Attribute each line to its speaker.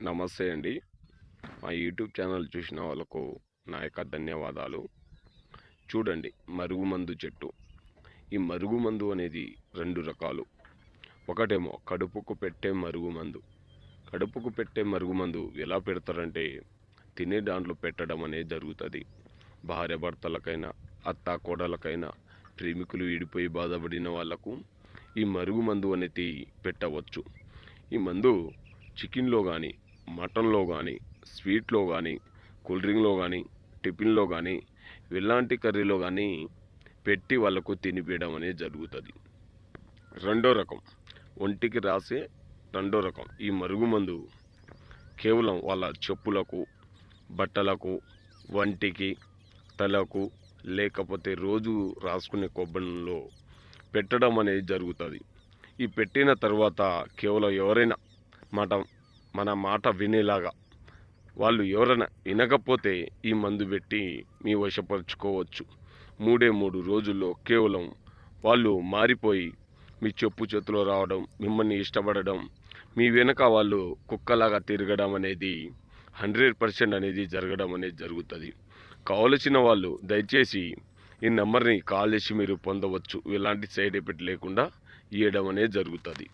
Speaker 1: నమస్తే అండి. మా యూట్యూబ్ ఛానల్ చూసిన వాళ్ళకు నా యొక్క ధన్యవాదాలు. చూడండి, మరుగుమందు చెట్టు. ఈ మరుగుమందు అనేది 2 రకాలు. ఒకటేమో కడుపుకు పెట్టే మరుగుమందు. కడుపుకు పెట్టే మరుగుమందు ఎలా పెడతారంటే తినే దాంట్లో పెట్టడం అనేది జరుగుతుంది. భార్యాభర్తలకైనా, అత్త కోడలకైనా, ప్రేమికులు విడిపోయి బాధపడిన వాళ్లకు ఈ మరుగుమందు అనేది పెట్టవచ్చు. ఈ మందు చికెన్లో కానీ, మటన్లో కానీ, స్వీట్లో కానీ, కూల్ డ్రింక్లో కానీ, టిఫిన్లో కానీ, ఇలాంటి కర్రీలో కానీ పెట్టి వాళ్ళకు తినిపించడం అనేది జరుగుతుంది. రెండో రకం, ఒంటికి రాసే రెండో రకం. ఈ మరుగుమందు కేవలం వాళ్ళ చెప్పులకు, బట్టలకు, వంటికి, తలకు, లేకపోతే రోజు రాసుకునే కొబ్బరిలో పెట్టడం అనేది జరుగుతుంది. ఈ పెట్టిన తర్వాత కేవలం ఎవరైనా మన మాట వినేలాగా, వాళ్ళు ఎవరైనా వినకపోతే ఈ మందు పెట్టి మీ వశపరుచుకోవచ్చు. 3 రోజుల్లో కేవలం వాళ్ళు మారిపోయి మీ చెప్పు చేతిలో రావడం, మిమ్మల్ని ఇష్టపడడం, మీ వెనక వాళ్ళు కుక్కలాగా తిరగడం అనేది 100% అనేది జరగడం అనేది జరుగుతుంది. కావలసిన వాళ్ళు దయచేసి ఈ నెంబర్ని కాల్ చేసి మీరు పొందవచ్చు. ఎలాంటి సైడ్ ఎఫెక్ట్ లేకుండా ఇవ్వడం అనేది జరుగుతుంది.